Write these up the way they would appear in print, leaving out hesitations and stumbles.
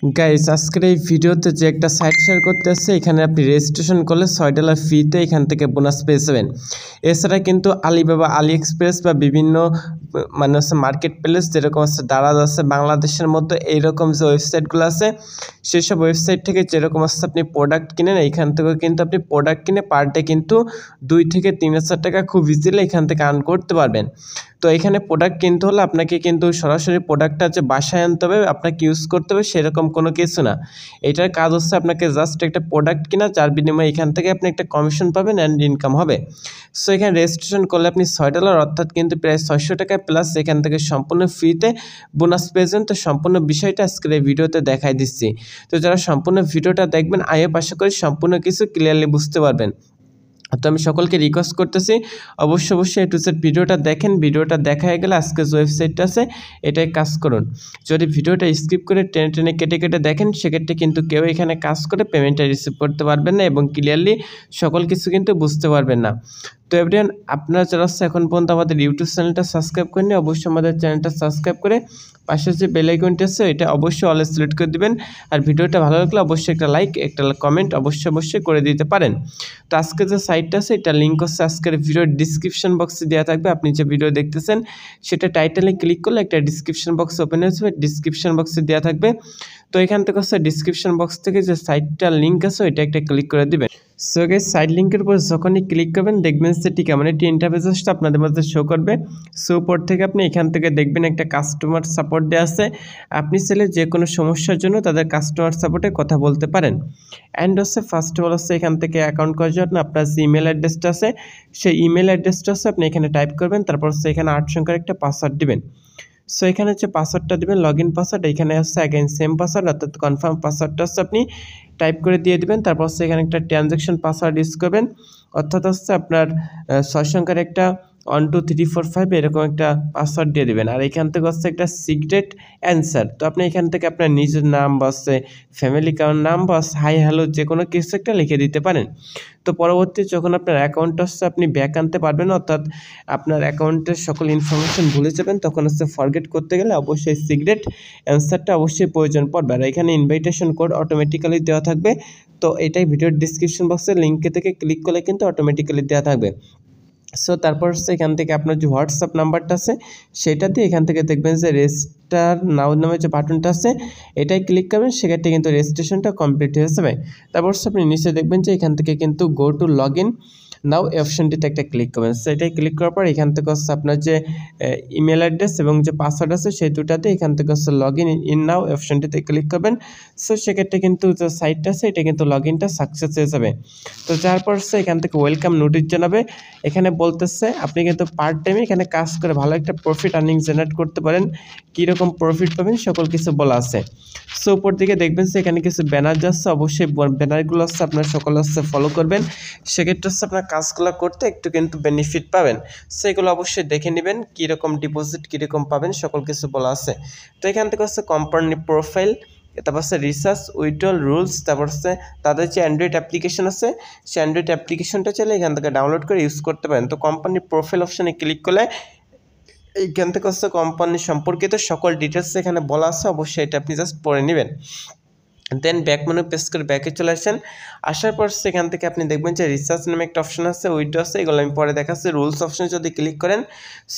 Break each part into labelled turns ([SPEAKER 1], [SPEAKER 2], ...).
[SPEAKER 1] Guys আজকের এই ভিডিওতে যে একটা সাইট শেয়ার করতে আসছে, এখানে আপনি রেজিস্ট্রেশন করলে $6 ফিতে এখান থেকে বোনাস পেয়ে যাবেন। এছাড়া কিন্তু আলিবাবা, আলি এক্সপ্রেস বা বিভিন্ন মানে হচ্ছে মার্কেট প্লেস যেরকম আছে দারাজ আছে বাংলাদেশের মধ্যে, এইরকম যে ওয়েবসাইটগুলো আছে সেসব ওয়েবসাইট থেকে যেরকম আছে আপনি প্রোডাক্ট কিনেন, এইখান থেকেও কিন্তু আপনি প্রোডাক্ট কিনে পার ডে কিন্তু 2 থেকে 3,000 টাকা খুব ইজিলি এখান থেকে আর্ন করতে পারবেন। তো এখানে প্রোডাক্ট কিনতে হলে আপনাকে কিন্তু সরাসরি প্রোডাক্টটা যে বাসায় আনতে হবে, আপনাকে ইউজ করতে হবে সেরকম কোনো কিছু না। এটার কাজ হচ্ছে আপনাকে জাস্ট একটা প্রোডাক্ট কিনা, যার বিনিময়ে এখান থেকে আপনি একটা কমিশন পাবেন অ্যান্ড ইনকাম হবে। সো এখানে রেজিস্ট্রেশন করলে আপনি $6 অর্থাৎ কিন্তু প্রায় 600 টাকা প্লাস এখান থেকে সম্পূর্ণ ফ্রিতে বোনাস পেয়েছেন। তো সম্পূর্ণ বিষয়টা আজকের এই ভিডিওতে দেখাই দিচ্ছি। তো যারা সম্পূর্ণ ভিডিওটা দেখবেন আশা করি সম্পূর্ণ কিছু ক্লিয়ারলি বুঝতে পারবেন। তো আমি সকলকে রিকোয়েস্ট করতেছি অবশ্যই A to Z ভিডিওটা দেখেন। ভিডিওটা দেখা হয়ে গেলে আজকে যে ওয়েবসাইটটা আছে এটাই কাজ করুন। যদি ভিডিওটা স্কিপ করে টেনে কেটে দেখেন, সেক্ষেত্রে কিন্তু কেউ এখানে কাজ করে পেমেন্টটা রিসিভ করতে পারবেন না এবং ক্লিয়ারলি সকল কিছু কিন্তু বুঝতে পারবেন না। তো এভরিওয়ান, আপনারা যারা এখন পর্যন্ত আমাদের ইউটিউব চ্যানেলটা সাবস্ক্রাইব করেন, অবশ্যই আমাদের চ্যানেলটা সাবস্ক্রাইব করে পাশে যে বেল আইকনটি আছে এটা অবশ্যই অল সিলেক্ট করে দিবেন। আর ভিডিওটা ভালো লাগলে অবশ্যই একটা লাইক, একটা কমেন্ট অবশ্যই করে দিতে পারেন। তো আজকে যে সাইটটা আছে এটা লিঙ্ক হচ্ছে আজকের ভিডিওর ডিসক্রিপশন বক্সে দেওয়া থাকবে। আপনি যে ভিডিও দেখতেছেন সেটা টাইটেলে ক্লিক করলে একটা ডিসক্রিপশন বক্স ওপেন হয়ে যাবে, ডিসক্রিপশন বক্সে দেওয়া থাকবে। তো এখান থেকে হচ্ছে ডিসক্রিপশন বক্স থেকে যে সাইটটার লিঙ্ক আছে ওইটা একটা ক্লিক করে দিবেন। সো গাইস, সাইড লিঙ্কের উপর যখনই ক্লিক করবেন দেখবেন যে ঠিক এমন একটি ইন্টারফেস আসলে আপনাদের মধ্যে শো করবে। সো উপর থেকে আপনি এখান থেকে দেখবেন একটা কাস্টমার সাপোর্ট দেওয়া আছে। আপনি চাইলে যে কোনো সমস্যার জন্য তাদের কাস্টমার সাপোর্টে কথা বলতে পারেন। অ্যান্ড হচ্ছে ফার্স্ট অফ অল হচ্ছে এখান থেকে অ্যাকাউন্ট করার জন্য আপনার যে ইমেল অ্যাড্রেসটা আছে সেই ইমেল অ্যাড্রেসটা হচ্ছে আপনি এখানে টাইপ করবেন, তারপর হচ্ছে এখানে 8 সংখ্যার একটা পাসওয়ার্ড দিবেন। সো এখানে হচ্ছে পাসওয়ার্ডটা দেবেন লগ ইন পাসওয়ার্ড, এখানে হচ্ছে অ্যাগেন সেম পাসওয়ার্ড অর্থাৎ কনফার্ম পাসওয়ার্ডটা হচ্ছে আপনি টাইপ করে দিয়ে দিবেন। তারপর হচ্ছে এখানে একটা ট্রানজ্যাকশন পাসওয়ার্ড ইউজ করবেন, অর্থাৎ হচ্ছে আপনার 6 সংখ্যার একটা 1 2 3 4 5 এরকম একটা পাসওয়ার্ড দিয়ে দেবেন। আর এখান থেকে হচ্ছে একটা সিক্রেট অ্যান্সার। তো আপনি এখান থেকে আপনার নিজের নাম বা হচ্ছে ফ্যামিলি কারোর নাম বা হাই হ্যালো যে কোনো কিছু একটা লিখে দিতে পারেন। তো পরবর্তী যখন আপনার অ্যাকাউন্টটা হচ্ছে আপনি ব্যাক আনতে পারবেন, অর্থাৎ আপনার অ্যাকাউন্টের সকল ইনফরমেশন ভুলে যাবেন, তখন হচ্ছে ফরগেট করতে গেলে অবশ্যই সিক্রেট অ্যান্সারটা অবশ্যই প্রয়োজন পড়বে। আর এখানে ইনভাইটেশন কোড অটোমেটিক্যালি দেওয়া থাকবে। তো এটাই ভিডিওর ডিসক্রিপশন বক্সের লিঙ্কে থেকে ক্লিক করলে কিন্তু অটোমেটিক্যালি দেওয়া থাকবে। সো তারপর হচ্ছে এখান থেকে আপনার যে হোয়াটসঅ্যাপ নাম্বারটা আছে সেটা দিয়ে এখান থেকে দেখবেন যে রেজিস্টার নাও নামে যে বাটনটা আছে এটাই ক্লিক করবেন, সেক্ষেত্রে কিন্তু রেজিস্ট্রেশনটা কমপ্লিট হয়ে যাবে। তারপর হচ্ছে আপনি নিচে দেখবেন যে এখান থেকে কিন্তু go to log in now অপশনটিতে একটা ক্লিক করবেন। সো এটাই ক্লিক করার পর এখান থেকে হচ্ছে আপনার যে ইমেল অ্যাড্রেস এবং যে পাসওয়ার্ড আছে সেই দুটাতে এখান থেকে হচ্ছে লগ ইন নাও অপশনটিতে ক্লিক করবেন। সো সেক্ষেত্রে কিন্তু যে সাইটটা আছে এটা কিন্তু লগ ইনটা সাকসেস হয়ে যাবে। তো যারপর হচ্ছে এখান থেকে ওয়েলকাম নোটিশ জানাবে। এখানে বলতেছে আপনি কিন্তু পার্ট টাইমে এখানে কাজ করে ভালো একটা প্রফিট আর্নিং জেনারেট করতে পারেন। কীরকম প্রফিট পাবেন সকল কিছু বলা আছে। সো উপর দিকে দেখবেন যে এখানে কিছু ব্যানার যাচ্ছে, অবশ্যই ব্যানারগুলো হচ্ছে আপনার সকল হচ্ছে ফলো করবেন, সেক্ষেত্রে হচ্ছে আপনার কাজগুলো করতে একটু কিন্তু বেনিফিট পাবেন। সেগুলো অবশ্যই দেখে নেবেন কীরকম ডিপোজিট কীরকম পাবেন সকল কিছু বলা আছে। তো এখান থেকে হচ্ছে কোম্পানি প্রোফাইল, তারপর হচ্ছে রিসার্চ উইথড্রল রুলস, তারপর হচ্ছে তাদের যে অ্যান্ড্রয়েড অ্যাপ্লিকেশন আছে সেই অ্যান্ড্রয়েড অ্যাপ্লিকেশনটা চাইলে এখান থেকে ডাউনলোড করে ইউজ করতে পারেন। তো কোম্পানির প্রোফাইল অপশানে ক্লিক করলে এইখান থেকে হচ্ছে কোম্পানি সম্পর্কিত সকল ডিটেলস এখানে বলা আছে, অবশ্যই এটা আপনি জাস্ট পড়ে নেবেন। দেন ব্যাক মেনু প্রেস করে ব্যাকে চলে আসেন। আসার পর সেখান থেকে আপনি দেখবেন যে রিসার্চ নামে একটা অপশন আছে, উইডো আছে, এগুলো আমি পরে দেখাচ্ছি। রুলস অপশনে যদি ক্লিক করেন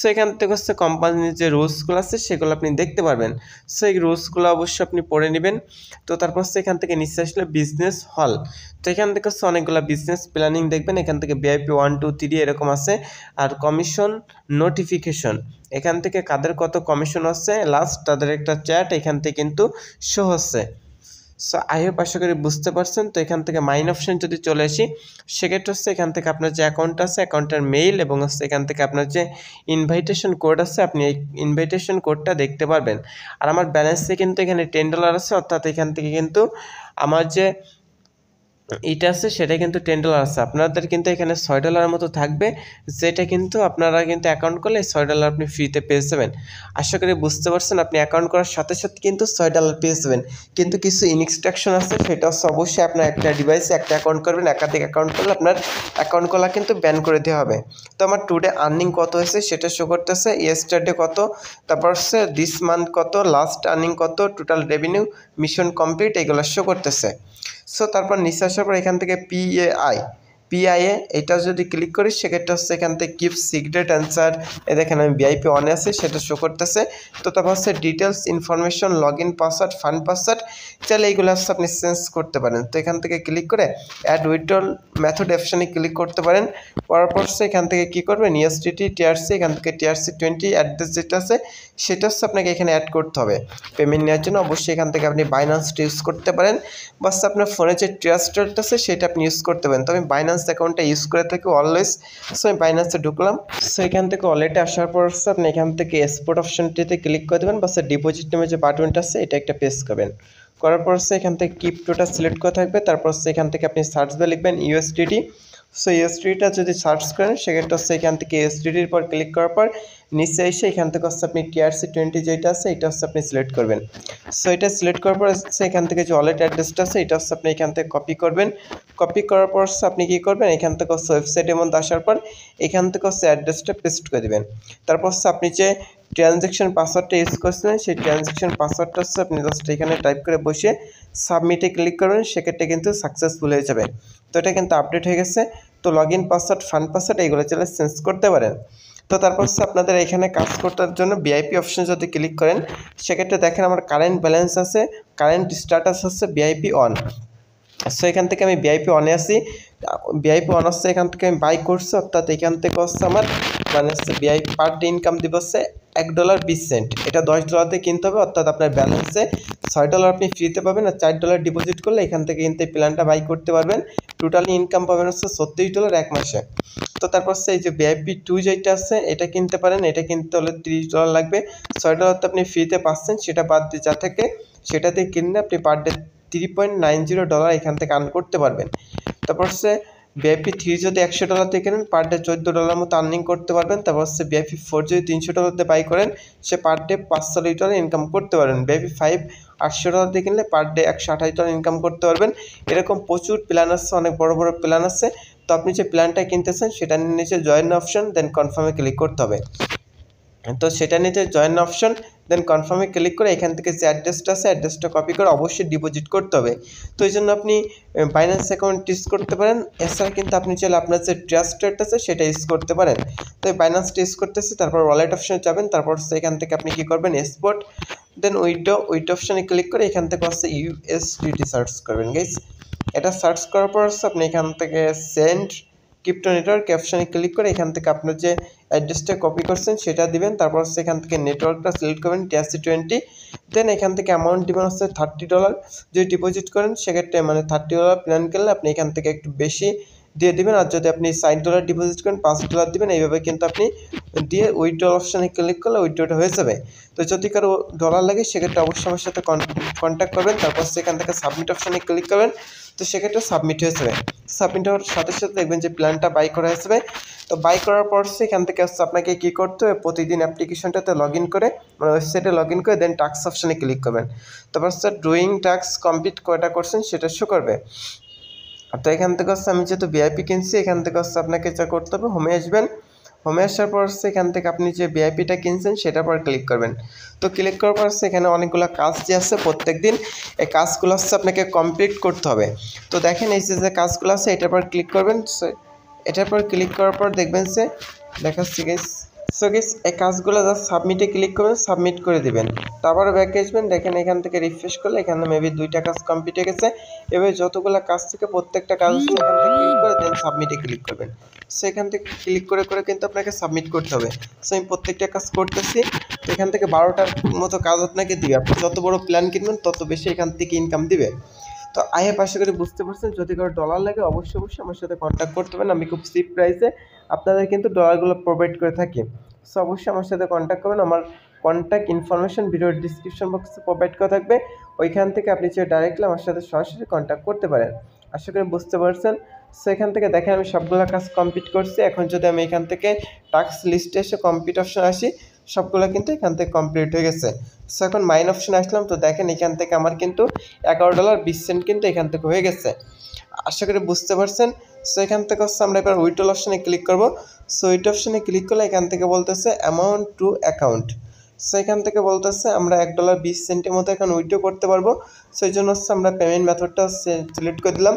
[SPEAKER 1] সেখান থেকে হচ্ছে কোম্পানির যে রুলসগুলো আছে সেগুলো আপনি দেখতে পারবেন। সো এই রুলসগুলো অবশ্যই আপনি পড়ে নেবেন। তো তারপর সেখান থেকে নিচে আসলে বিজনেস হল, তো এখান থেকে হচ্ছে অনেকগুলো বিজনেস প্ল্যানিং দেখবেন। এখান থেকে VIP 1 2 3 এরকম আছে। আর কমিশন নোটিফিকেশন, এখান থেকে কাদের কত কমিশন হচ্ছে লাস্ট তাদের একটা চ্যাট এখান থেকে কিন্তু শো হচ্ছে। সো আশা করি বুঝতে পারছেন। তো এখান থেকে মাইন অপশন যদি চলে আসি, সেক্ষেত্রে হচ্ছে এখান থেকে আপনার যে অ্যাকাউন্ট আছে অ্যাকাউন্টের মেইল এবং হচ্ছে এখান থেকে আপনার যে ইনভাইটেশন কোড আছে আপনি এই ইনভাইটেশন কোডটা দেখতে পারবেন। আর আমার ব্যালেন্সে কিন্তু এখানে $10 আছে, অর্থাৎ এখান থেকে কিন্তু আমার যে এটা আছে সেটা কিন্তু $10 আছে, আপনাদের কিন্তু এখানে $6 মতো থাকবে, যেটা কিন্তু আপনারা কিন্তু অ্যাকাউন্ট করলে $6 আপনি ফ্রিতে পেয়ে যাবেন। আশা করি বুঝতে পারছেন, আপনি অ্যাকাউন্ট করার সাথে সাথে কিন্তু $6 পেয়ে যাবেন। কিন্তু কিছু ইনস্ট্রাকশন আছে, সেটা হচ্ছে অবশ্যই আপনার একটা ডিভাইসে একটা অ্যাকাউন্ট করবেন, একাধিক অ্যাকাউন্ট করলে আপনার অ্যাকাউন্ট খোলা কিন্তু ব্যান করে দেওয়া হবে। তো আমার টুডে আর্নিং কত হয়েছে সেটা শো করতেছে, ইয়েস্টারডে কত, তারপর হচ্ছে দিস মান্থ কত, লাস্ট আর্নিং কত, টোটাল রেভিনিউ, মিশন কমপ্লিট, এগুলো শো করতেছে। সো তারপর নিচে আসার পর এখান থেকে পিআইএ এটা যদি ক্লিক করি, সেক্ষেত্রে হচ্ছে এখান থেকে গিফট সিক্রেট অ্যান্সার, দেখেন আমি ভিআইপি অনে আছে সেটা শো করতেছে। তো তারপর হচ্ছে details, information, log in password, fund password, চাইলে এইগুলো হচ্ছে আপনি চেঞ্জ করতে পারেন। তো এখান থেকে ক্লিক করে অ্যাড উইথড্রল মেথড অপশানে ক্লিক করতে পারেন। করার পর হচ্ছে এখান থেকে কী করবেন, ইউএসডিটি টিআরসি, এখান থেকে TRC20 অ্যাড্রেস যেটা আছে সেটা হচ্ছে আপনাকে এখানে অ্যাড করতে হবে পেমেন্ট নেওয়ার জন্য। অবশ্যই এখান থেকে আপনি বাইন্যান্সটা ইউজ করতে পারেন, বাস আপনার ফোনে যে ট্রাস্টেড আছে সেটা আপনি ইউজ করতে পারেন। তো আমি বাইন্যান্স অ্যাকাউন্টটা ইউজ করে থাকি অলওয়েজ। সো আমি বাইন্যান্সে ঢুকলাম। সো এখান থেকে ওয়ালেটে আসার পর হচ্ছে আপনি এখান থেকে এক্সপোর্ট অপশনটিতে ক্লিক করে দেবেন, বাস ডিপোজিট নামে যে বাটনটা আছে এটা একটা প্রেস করবেন। করার পর হচ্ছে এখান থেকে ক্রিপ্টোটা সিলেক্ট করা থাকবে, তারপর হচ্ছে এখান থেকে আপনি সার্চ বার লিখবেন ইউএসডিটি। সো ইউএসডিটা যদি সার্চ করেন, সেক্ষেত্রে হচ্ছে এখান থেকে ইউএসডিটির পর ক্লিক করার পর নিচে এসে এখান থেকে হচ্ছে আপনি TRC20 যেটা আছে এটা হচ্ছে আপনি সিলেক্ট করবেন। সো এটা সিলেক্ট করার পর হচ্ছে এখান থেকে যে ওয়ালেট অ্যাড্রেসটা আছে এটা হচ্ছে আপনি এখান থেকে কপি করবেন। কপি করার পর হচ্ছে আপনি কী করবেন, এখান থেকে হচ্ছে ওয়েবসাইটের মধ্যে আসার পর এখান থেকে হচ্ছে অ্যাড্রেসটা পেস্ট করে দেবেন। তারপর হচ্ছে আপনি যে ট্রানজ্যাকশন পাসওয়ার্ডটা ইউজ করছিলেন সেই ট্রানজ্যাকশন পাসওয়ার্ডটা হচ্ছে আপনি জাস্ট এখানে টাইপ করে বসে সাবমিটে ক্লিক করবেন, সেক্ষেত্রে কিন্তু সাকসেসফুল হয়ে যাবে। তো এটা কিন্তু আপডেট হয়ে গেছে। তো log in password, fund password এইগুলো চাইলে চেঞ্জ করতে পারেন। তো তারপর হচ্ছে আপনাদের এখানে কাজ করার জন্য ভিআইপি অপশন যদি ক্লিক করেন, সেক্ষেত্রে দেখেন আমার কারেন্ট ব্যালেন্স আছে, কারেন্ট স্ট্যাটাস হচ্ছে ভিআইপি অন। সো এখান থেকে আমি ভিআইপি অনে আসি, ভিআইপি অন হচ্ছে এখান থেকে আমি বাই করছি, অর্থাৎ এখান থেকে হচ্ছে আমার মানে হচ্ছে ভিআইপি পার ডে ইনকাম দিব হচ্ছে $1.20। এটা $10 দিয়ে কিনতে হবে, অর্থাৎ আপনার ব্যালেন্সে $6 আপনি ফ্রিতে পাবেন, আর $4 ডিপোজিট করলে এখান থেকে কিন্তু এই প্ল্যানটা বাই করতে পারবেন। টোটালি ইনকাম পাবেন হচ্ছে $36 এক মাসে। তো তারপর হচ্ছে এই যে ভিআইপি 2 যেটা আছে এটা কিনতে পারেন, এটা কিনতে হলে $30 লাগবে। $6 তো আপনি ফ্রিতে পাচ্ছেন, সেটা বাদ দিয়ে যা থেকে সেটা দিয়ে কিনলে আপনি পার ডে $3.90 এখান থেকে আর্ন করতে পারবেন। তারপর হচ্ছে ভিআইপি 3 যদি $100 দিয়ে কেনেন, পার ডে $14 মতো আর্নিং করতে পারবেন। তারপর হচ্ছে ভিআইপি 4 যদি $300 দিয়ে বাই করেন, সে পার ডে $500 ইনকাম করতে পারবেন। ভিআইপি 5 $800 দিয়ে কিনলে পার ডে $128 ইনকাম করতে পারবেন। এরকম প্রচুর প্ল্যান আছে, অনেক বড় বড় প্ল্যান আছে। তো আপনি যে প্ল্যানটা কিনতেছেন সেটা নিচে জয়েন অপশন, দেন কনফার্মে ক্লিক করতে হবে। তো সেটা নিতে জয়েন অপশন, দেন কনফার্মে ক্লিক করে এখান থেকে যে অ্যাড্রেসটা আছে অ্যাড্রেসটা কপি করে অবশ্যই ডিপোজিট করতে হবে। তো এই জন্য আপনি বাইন্যান্স অ্যাকাউন্ট ইউজ করতে পারেন, এছাড়া কিন্তু আপনি চাইলে আপনার যে ট্রাস্টেড আছে সেটা ইউজ করতে পারেন। তো এই বাইন্যান্সটা ইউজ করতেছি, তারপর ওয়ালেট অপশনে যাবেন, তারপর এখান থেকে আপনি কী করবেন, এক্সপোর্ট, দেন উইথড্র অপশনে ক্লিক করে এখান থেকে হচ্ছে ইউএসডিটি সার্চ করবেন গাইস। এটা সার্চ করার পর হচ্ছে আপনি এখান থেকে সেন্ড ক্রিপ্টো নেটওয়ার্ক অপশানে ক্লিক করে এখান থেকে আপনার যে অ্যাড্রেসটা কপি করছেন সেটা দিবেন। তারপর হচ্ছে এখান থেকে নেটওয়ার্কটা সিলেক্ট করবেন TRC20, দেন এখান থেকে অ্যামাউন্ট দিবেন হচ্ছে $30। যদি ডিপোজিট করেন সেক্ষেত্রে মানে $30 প্ল্যান করলে আপনি এখান থেকে একটু বেশি দিয়ে দিবেন, আর যদি আপনি $60 ডিপোজিট করেন $5 দিবেন। এইভাবে কিন্তু আপনি দিয়ে উইথড্র অপশানে ক্লিক করলে উইথড্রটা হয়ে যাবে। তো যদি কারো ডলার লাগে সেক্ষেত্রে অবশ্যই আমার সাথে কন্ট্যাক্ট করবেন। তারপর সেখান থেকে সাবমিট অপশানে ক্লিক করবেন, তো সেক্ষেত্রে সাবমিট হয়ে যাবে। সাবমিট হওয়ার সাথে সাথে দেখবেন যে প্ল্যানটা বাই করা হয়ে যাবে। তো বাই করার পর সেখান থেকে হচ্ছে আপনাকে কী করতে হবে, প্রতিদিন অ্যাপ্লিকেশনটাতে লগ ইন করে মানে ওয়েবসাইটে লগ ইন করে দেন টাস্ক অপশানে ক্লিক করবেন। তারপর হচ্ছে ডুইং টাস্ক কমপ্লিট কয়টা করছেন সেটা শো করবে। তো এখান থেকে হচ্ছে আমি যেহেতু ভিআইপি কিনছি, এখান থেকে হচ্ছে আপনাকে যা করতে হবে, হোমে আসবেন। হোমে আসার পর হচ্ছে এখান থেকে আপনি যে ভিআইপিটা কিনছেন সেটার পর ক্লিক করবেন। তো ক্লিক করার পর হচ্ছে এখানে অনেকগুলো কাজ যে আছে প্রত্যেক দিন এই কাজগুলো হচ্ছে আপনাকে কমপ্লিট করতে হবে। তো দেখেন এই যে কাজগুলো আছে এটার পর ক্লিক করবেন। এটার পর ক্লিক করার পর দেখবেন যে দেখাচ্ছি গাইস। সো গাইস এই কাজগুলো জাস্ট সাবমিটে ক্লিক করবেন, সাবমিট করে দেবেন। তারপর ব্যাক আসবেন, দেখেন এখান থেকে রিফ্রেশ করলে এখানে মেবি 2টা কাজ কমপ্লিট হয়ে গেছে। এবার যতগুলো কাজ থেকে প্রত্যেকটা কাজ হচ্ছে এখান থেকে ক্লিক করে দেন সাবমিটে ক্লিক করবেন। সো এখান থেকে ক্লিক করে করে কিন্তু আপনাকে সাবমিট করতে হবে। সো আমি প্রত্যেকটা কাজ করতেছি। তো এখান থেকে 12টার মতো কাজ আপনাকে দিবে। আপনি যত বড় প্ল্যান কিনবেন তত বেশি এখান থেকে ইনকাম দিবে। তো আশা করি বুঝতে পারছেন। যদি কারো ডলার লাগে অবশ্যই আমার সাথে কন্ট্যাক্ট করতে পারেন। আমি খুব চিপ প্রাইসে আপনাদের কিন্তু ডলারগুলো প্রোভাইড করে থাকি। সো অবশ্যই আমার সাথে কন্ট্যাক্ট করবেন। আমার কন্ট্যাক্ট ইনফরমেশন ভিডিওর ডিসক্রিপশন বক্সে প্রোভাইড করা থাকবে। ওইখান থেকে আপনি ডাইরেক্টলি আমার সাথে সরাসরি কন্ট্যাক্ট করতে পারেন। আশা করি বুঝতে পারছেন। সো এখান থেকে দেখেন আমি সবগুলো কাজ কমপ্লিট করছি। এখন যদি আমি এখান থেকে টাস্ক লিস্টে এসে কমপ্লিট অপশন আসি, সবগুলো কিন্তু এখান থেকে কমপ্লিট হয়ে গেছে। সো এখন মাইন অপশনে আসলাম, তো দেখেন এখান থেকে আমার কিন্তু $11.20 কিন্তু এখান থেকে হয়ে গেছে। আশা করি বুঝতে পারছেন। সো এখান থেকে হচ্ছে আমরা এবার উইথড্রল অপশনে ক্লিক করব। সো উইথ অপশনে ক্লিক করলে এখান থেকে বলতেছে অ্যামাউন্ট টু অ্যাকাউন্ট। সো এখান থেকে বলতেছে আমরা $1.20 মতো এখন উইথড্র করতে পারবো। সো এই জন্য হচ্ছে আমরা পেমেন্ট মেথডটা সিলেক্ট করে দিলাম।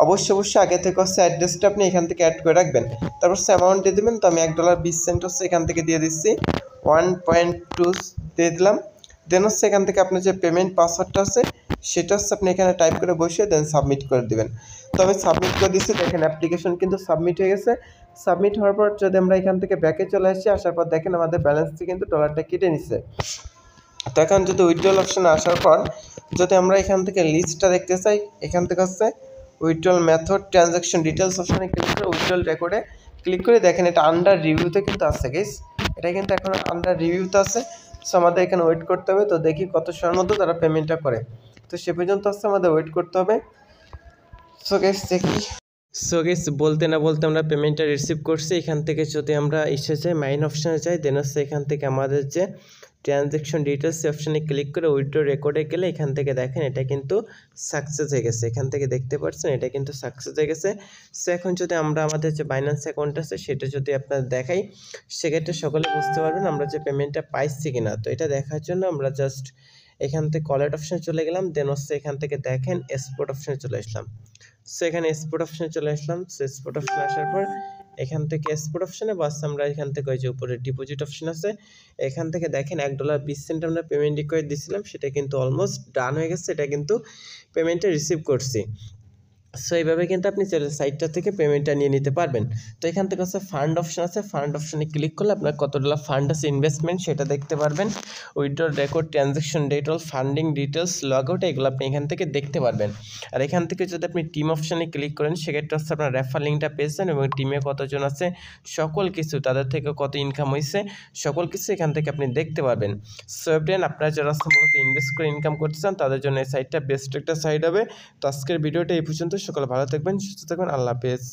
[SPEAKER 1] অবশ্যই আগে থেকে হচ্ছে অ্যাড্রেসটা আপনি এখান থেকে অ্যাড করে রাখবেন। তারপর হচ্ছে অ্যামাউন্ট দিয়ে দেবেন। তো আমি $1.20 হচ্ছে এখান থেকে দিয়ে দিচ্ছি, 1.2 দিয়ে দিলাম। দেন হচ্ছে এখান থেকে আপনার যে পেমেন্ট পাসওয়ার্ডটা আছে সেটা হচ্ছে আপনি এখানে টাইপ করে বসিয়ে দেন সাবমিট করে দেবেন। তো আমি সাবমিট করে দিচ্ছি, দেখেন অ্যাপ্লিকেশন কিন্তু সাবমিট হয়ে গেছে। সাবমিট হওয়ার পর যদি আমরা এখান থেকে ব্যাকে চলে আসি, আসার পর দেখেন আমাদের ব্যালেন্স থেকে কিন্তু ডলারটা কেটে নিচ্ছে। তো এখন যদি উইথড্রল অপশনে আসার পর যদি আমরা এখান থেকে লিস্টটা দেখতে চাই, এখান থেকে হচ্ছে উইথড্রল মেথড ট্রানজ্যাকশন ডিটেলস অপশনে ক্লিক করে উইথড্রল রেকর্ডে ক্লিক করে দেখেন এটা আন্ডার রিভিউতে কিন্তু আছে গাইস, এটা কিন্তু এখন আন্ডার রিভিউতে আছে। সো আমাদের এখানে ওয়েট করতে হবে। তো দেখি কত সময়ের মধ্যে তারা পেমেন্টটা করে। তো সে পর্যন্ত হচ্ছে আমাদের ওয়েট করতে হবে। সো গাইস দেখি। সো গাইস বলতে না বলতে আমরা পেমেন্টটা রিসিভ করছি। এখান থেকে যদি আমরা এসে যাই মাইন অপশানে যাই, দেন হচ্ছে এখান থেকে আমাদের যে ট্রানজ্যাকশন ডিটেলস অপশানে ক্লিক করে উইথড্র রেকর্ডে গেলে এখান থেকে দেখেন এটা কিন্তু সাকসেস হয়ে গেছে। এখান থেকে দেখতে পাচ্ছেন এটা কিন্তু সাকসেস হয়ে গেছে। সো এখন যদি আমরা আমাদের যে বাইন্যান্স অ্যাকাউন্ট আছে সেটা যদি আপনার দেখাই, সেক্ষেত্রে সকলে বুঝতে পারবেন আমরা যে পেমেন্টটা পাইছি কিনা। তো এটা দেখার জন্য আমরা জাস্ট এখান থেকে কলেট অপশানে চলে গেলাম, দেন হচ্ছে এখান থেকে দেখেন এক্সপোর্ট অপশানে চলে আসলাম। সো এখানে এক্সপোর্ট অপশানে চলে আসলাম। সো এক্সপোর্ট অপশানে আসার পর এখান থেকে এক্সপোর্ট অপশানে বাস আমরা এখান থেকে ওই যে উপরে ডিপোজিট অপশান আছে, এখান থেকে দেখেন $1.20 আমরা পেমেন্ট রিকোয়েস্ট দিয়েছিলাম, সেটা কিন্তু অলমোস্ট ডান হয়ে গেছে। এটা কিন্তু পেমেন্টটা রিসিভ করছি। সো এইভাবে কিন্তু আপনি সাইটটা থেকে পেমেন্টটা নিয়ে নিতে পারবেন। তো এখান থেকে হচ্ছে ফান্ড অপশন আছে, ফান্ড অপশনে ক্লিক করলে আপনার কত ডলার ফান্ড আছে ইনভেস্টমেন্ট সেটা দেখতে পারবেন। Withdraw record transaction Dettol funding details log out এগুলো আপনি এখান থেকে দেখতে পারবেন। আর এখান থেকে যদি আপনি টিম অপশনে ক্লিক করেন সেক্ষেত্রে হচ্ছে আপনার রেফার লিঙ্কটা পেয়েছেন এবং টিমে কতজন আছে সকল কিছু, তাদের থেকে কত ইনকাম হয়েছে সকল কিছু এখান থেকে আপনি দেখতে পারবেন। সো এভরিওয়ান আপনারা যারা মূলত ইনভেস্ট করে ইনকাম করতে চান তাদের জন্য এই সাইটটা বেস্ট একটা সাইট হবে। তো আজকের ভিডিওটা এই পর্যন্ত। সকলে ভালো থাকবেন, সুস্থ থাকবেন, আল্লাহ হাফেজ।